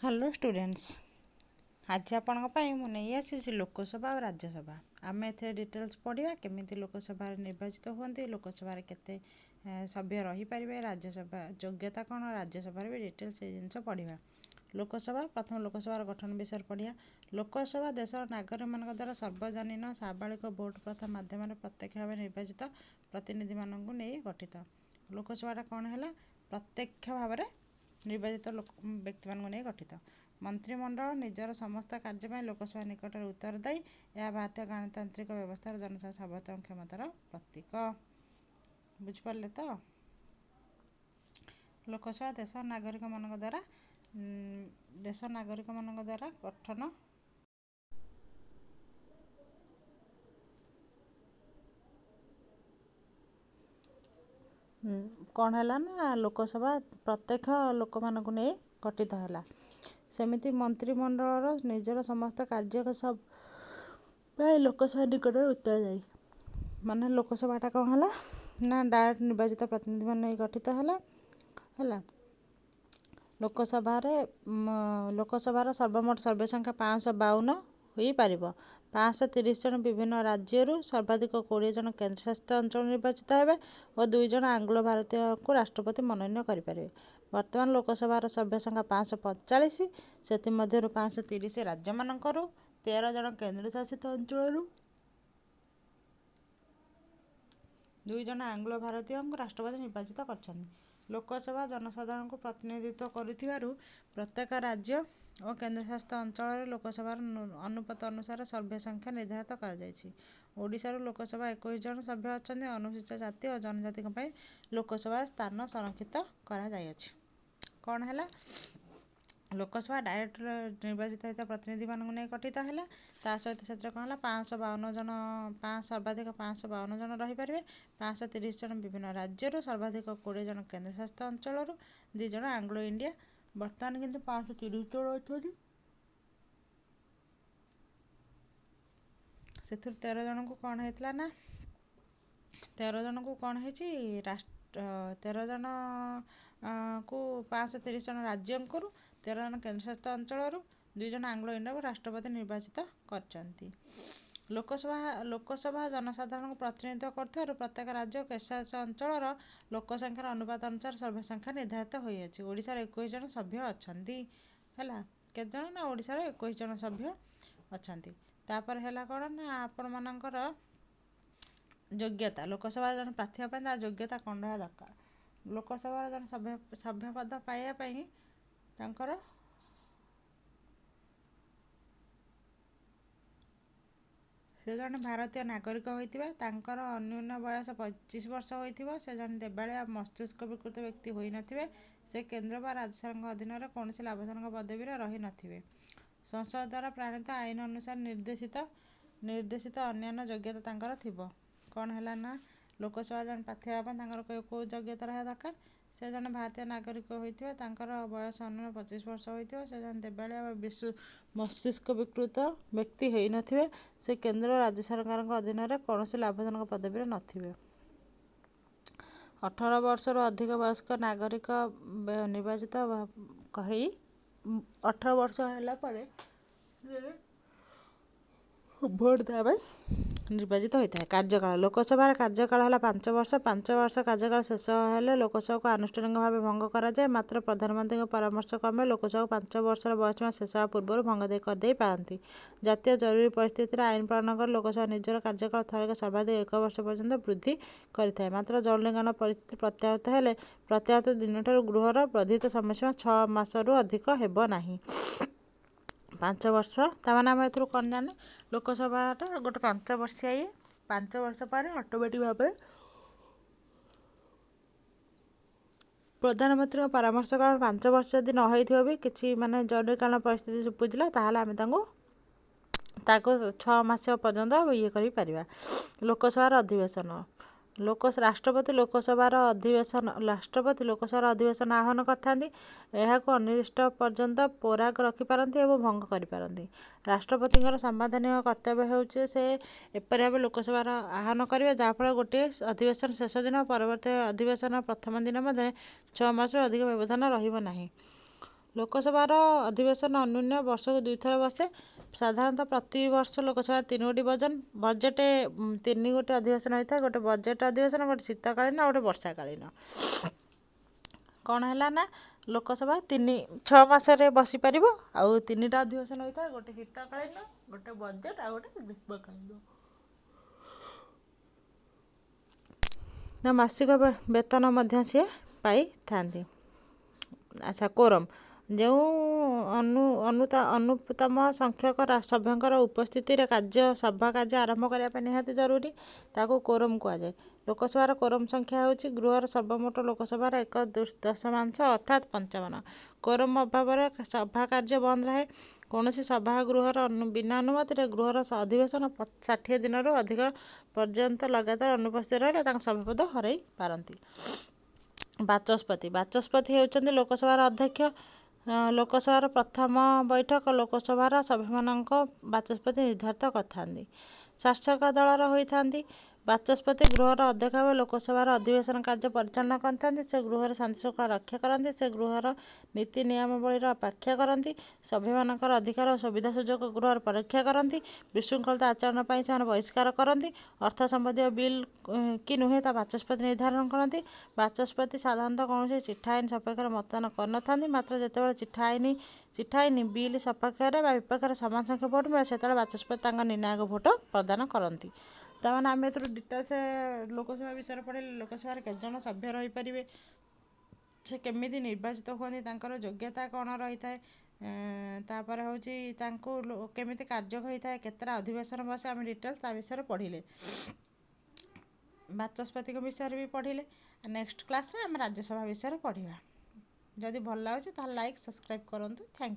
Hello students, आज आपणक मु नहीं आसी लोकसभा और राज्यसभा। आम ए डिटेल्स पढ़ा केमी लोकसभा निर्वाचित होती, लोकसभा केते सभ्य रही पारे, राज्यसभा योग्यता कौन, राज्यसभा भी डिटेल्स ये जिन पढ़ा। लोकसभा प्रथम लोकसभार गठन विषय पढ़ा। लोकसभा देशर नागरिक मान द्वारा सार्वजनीन साबालिक भोट प्रथा माध्यम प्रत्यक्ष भाव निर्वाचित प्रतिनिधि मानू नहीं गठित। लोकसभा कौन है, प्रत्यक्ष भाव निर्वाचित व्यक्ति मान नहीं गठित। मंत्रिमंडल निजर समस्त कार्य लोकसभा निकट में उत्तरदायी। यह भारतीय गणतांत्रिक व्यवस्थार जनसंख्या सार्वभौम क्षमतार प्रतीक। बुझिपारे तो लोकसभा देश नागरिक मान द्वारा गठन कौन है ना, लोकसभा प्रत्येक लोक मान नहीं गठित है। सेमिति मंत्रिमंडल निजर समस्त कार्य सब लोकसभा निकट में उत्तरदायी। माने लोकसभाटा कौन है ना, डायरेक्ट निर्वाचित प्रतिनिधि मान नहीं गठित है। लोकसभार सर्वमोट सर्वे संख्या 552 हो पार। 530 जन विभिन्न राज्यों सर्वाधिक 20 जन केन्द्रशासित अंचल निर्वाचित हे और 2 जन आंग्लो भारतीय को राष्ट्रपति मनोनीत करें। वर्तमान लोकसभार सर्वे संख्या 545, से 530 राज्य मान 13 जन केन्द्रशासित अंचल 2 जन आंग्लो भारतीय को राष्ट्रपति निर्वाचित कर। लोकसभा जनसाधारण को प्रतिनिधित्व करुथिबारु प्रत्येक राज्य और केन्द्रशासित अंचल लोकसभार अनुपात अनुसार सर्वे संख्या निर्धारित कर। ओडिशार लोकसभा 21 जन सभ्य अच्छा। अनुसूचित जाति और जनजाति लोकसभा स्थान संरक्षित कर। कौन है लोकसभा डायरेक्ट निर्वाचित होता प्रतिनिधि मानू नहीं गठित है। सहित से कौन है 552 जन सर्वाधिक 552 जन रहीपर। 530 जन विभिन्न राज्यों सर्वाधिक 20 जन केन्द्रशासित अंचल 2 जन आंग्लो इंडिया। बर्तमान किंतु 530 जन अच्छे, से 13 जन को कौन होता ना, 13 जन को कौन है 13 जन को 530 जन राज्यों 13 जन केन्द्रशासित अंचल 2 जन आंग्लो इंडिया को राष्ट्रपति निर्वाचित कर। लोकसभा जनसाधारण को प्रतिनिधित्व कर प्रत्येक राज्य केन्द्रशासित अंचल लोकसंख्यार अनुपात अनुसार सर्वे संख्या निर्धारित होती। ओडिशार 21 जन सभ्य अच्छा है। केते जन ना, ओडिशार 21 जन सभ्य अच्छा। तापर है कौन ना, आपण मानकर योग्यता। लोकसभा जन प्रार्थी योग्यता कौन रहा दरकार। लोकसभा जन सभ्य पद पाइबापी से जन भारतीय नागरिक होता, अन्यून बयस 25 वर्ष हो, से जन देवालिया मस्तिष्क विकृत व्यक्ति हो नथिबे, से केन्द्र व राज्य सरकार अधीन में कौन लाभजनक पदवी रही नथिबे। संसद द्वारा प्रणीत आईन अनुसार निर्देशित अन्यान्य योग्यता थिबो। कौन है ना, लोकसभा जन प्रार्थी होगा कौ योग्यता रहा दरकार। से जन भारतीय नागरिक होता, बयस अन्यून 25 वर्ष हो, से जन देवालिया मस्तिष्क विकृत व्यक्ति हो नथिबे, से केन्द्र और राज्य सरकार अधीन में कौन लाभजनक पदवी नथिबे। 18 वर्ष अधिक वयस्क नागरिक निर्वाचित कही 18 वर्ष है भोट देवा निर्वाचित होता है। कार्यकाल लोकसभार कार्यकाल है 5 वर्ष। 5 वर्ष कार्यकाल शेष हेले लोकसभा को आनुष्ठानिक भाव भंग कराए। मात्र प्रधानमंत्री परामर्श क्रमे लोकसभा 5 वर्षर बयसीमा शेष होगा पूर्व भंग कर पारती। जातीय जरूरी परिस्थिति आईन पालन कर लोकसभा निजर कार्यकाल थरक सर्वाधिक 1 वर्ष पर्यंत वृद्धि करें। मात्र जरूरीकालीन परिस्थिति प्रत्याहृत हेले प्रत्याहृत दिन गृहर वर्धित समय 6 मासरू अधिक हेब नहीं। 5 वर्ष ताने आम ए कौन जाने, लोकसभाटा गोटे 5 वर्षिया 5 वर्ष पर ऑटोमेटिक भाव प्रधानमंत्री परामर्श क्रम 5 वर्ष जदि न होइथिबो भी किछि माने जरूरीकालीन परिस्थिति बुझिला ताहले आमे ताको 6 मास पर्यंत ये करि परिबा। लोकसभार अधिवेशन राष्ट्रपति लोकसभार अधिवेशन आह्वान करथांती। एहाको अनिर्दिष्ट पर्यंत पोराग रखिपारती और भंग करिपारती। राष्ट्रपति संवैधानिक कर्तव्य होउचे से एपरि भावे लोकसभार आह्वान करिवे, जहाँफल गोटे अधिवेशन शेष दिन परवर्ती अधिवेशन प्रथम दिन मध्य 6 मासरू अधिक व्यवधान रहिब नाही। ଲୋକସଭାର ଅଧିବେଶନ ଅନ୍ୟୁନ ବର୍ଷକୁ 2 ଥର ବସେ। ସାଧାରଣତଃ ପ୍ରତିବର୍ଷ ଲୋକସଭାର 3ଗୋଟି ବଜେଟ୍ 3ଗୋଟି ଅଧିବେଶନ ହୋଇଥାଏ। ଗୋଟେ ବଜେଟ୍ ଅଧିବେଶନ, ଗୋଟେ ଶୀତକାଳୀନ ଆଉ ଗୋଟେ ବର୍ଷାକାଳୀନ। କ'ଣ ହେଲା ନା ଲୋକସଭା 6 ମାସରେ ବସିପାରିବ ଆଉ 3ଟା ଅଧିବେଶନ ହୋଇଥାଏ। ଗୋଟେ ଶୀତକାଳୀନ, ଗୋଟେ ବଜେଟ୍ ଆଉ ଗୋଟେ ଗ୍ରୀଷ୍ମକାଳୀନ। ମାସିକ ବେତନ ମଧ୍ୟ ସିଏ ପାଇଥାନ୍ତି। ଆଚ୍ଛା, କୋରମ୍ ଯେଉଁ ଅନୁତ୍ତମ ସଂଖ୍ୟକ ସଭ୍ୟଙ୍କର ଉପସ୍ଥିତିରେ ସଭା କାର୍ଯ୍ୟ ଆରମ୍ଭ କରିବା ପାଇଁ ନିହାତି ଜରୁରୀ, ତାକୁ କୋରମ୍ କୁହାଯାଏ। ଲୋକସଭାର କୋରମ୍ ସଂଖ୍ୟା ହେଉଛି ଗୃହର ସର୍ବମୋଟ ଲୋକସଭାର 1/10 ଅର୍ଥାତ୍ 55। କୋରମ୍ ଅଭାବରେ ସଭା କାର୍ଯ୍ୟ ବନ୍ଦ ରହେ। କୌଣସି ସଭାଗୃହର ବିନା ଅନୁମତିରେ ଗୃହର ଅଧିବେଶନ 60 ଦିନରୁ ଅଧିକ ପର୍ଯ୍ୟନ୍ତ ଲଗାତାର ଅନୁପସ୍ଥିତ ରହିଲେ ତାଙ୍କ ସଭାପଦ ହରାଇ ପାରନ୍ତି। ବାଚସ୍ପତି ହେଉଛନ୍ତି ଲୋକସଭାର ଅଧ୍ୟକ୍ଷ। ଲୋକସଭାର ପ୍ରଥମ ବୈଠକ ଲୋକସଭାର ସଭ୍ୟମାନଙ୍କ ବାଚସ୍ପତି ନିର୍ଦ୍ଧାରିତ କରିଥାନ୍ତି। ଶାସକ ଦଳର ହୋଇଥାନ୍ତି। ବାଚସ୍ପତି ଗୃହର ଅଧ୍ୟକ୍ଷ ଭାବେ ଲୋକସଭାର ଅଧିବେଶନ କାର୍ଯ୍ୟ ପରିଚାଳନା କରିଥାନ୍ତି। ସେ ଗୃହରେ ଶାନ୍ତିଶୃଙ୍ଖଳା ରକ୍ଷା କରନ୍ତି। ସେ ଗୃହର ନୀତି ନିୟମାବଳୀର ବ୍ୟାଖ୍ୟା କରନ୍ତି। ସଭ୍ୟମାନଙ୍କର ଅଧିକାର ଓ ସୁବିଧା ସୁଯୋଗ ଗୃହରେ ପରୀକ୍ଷା କରନ୍ତି। ବିଶୃଙ୍ଖଳିତ ଆଚରଣ ପାଇଁ ସେମାନେ ବହିଷ୍କାର କରନ୍ତି। ଅର୍ଥ ସମ୍ବନ୍ଧୀୟ ବିଲ୍ କି ନୁହେଁ ତା ବାଚସ୍ପତି ନିର୍ଦ୍ଧାରଣ କରନ୍ତି। ବାଚସ୍ପତି ସାଧାରଣତଃ କୌଣସି ଚିଠା ଆଇନ ସପକ୍ଷରେ ମତଦାନ କରିନଥାନ୍ତି। ମାତ୍ର ଯେତେବେଳେ ଚିଠା ଆଇନ ବିଲ୍ ସପକ୍ଷରେ ବା ବିପକ୍ଷରେ ସମାନ ସଂଖ୍ୟକ ଭୋଟ ମିଳେ ସେତେବେଳେ ବାଚସ୍ପତି ତାଙ୍କ ନିର୍ଣ୍ଣାୟକ ଭୋଟ ପ୍ରଦାନ କରନ୍ତି। ତା'ମାନେ ଆମେ ଏଥିରୁ ଡିଟେଲ୍ସ ଲୋକସଭା ବିଷୟରେ ପଢ଼ିଲେ। ଲୋକସଭାରେ କେତେଜଣ ସଭ୍ୟ ରହିପାରିବେ, ସେ କେମିତି ନିର୍ବାଚିତ ହୁଅନ୍ତି, ତାଙ୍କର ଯୋଗ୍ୟତା କ'ଣ ରହିଥାଏ, ତାପରେ ହେଉଛି ତାଙ୍କୁ କେମିତି କାର୍ଯ୍ୟ ହୋଇଥାଏ, କେତେଟା ଅଧିବେଶନ ବସେ, ଆମେ ଡିଟେଲ୍ସ ତା ବିଷୟରେ ପଢ଼ିଲେ। ବାଚସ୍ପତିଙ୍କ ବିଷୟରେ ବି ପଢ଼ିଲେ। ନେକ୍ସଟ କ୍ଲାସ୍ରେ ଆମେ ରାଜ୍ୟସଭା ବିଷୟରେ ପଢ଼ିବା। ଯଦି ଭଲ ଲାଗୁଛି ତାହେଲେ ଲାଇକ୍ ସବସ୍କ୍ରାଇବ୍ କରନ୍ତୁ। Thank you.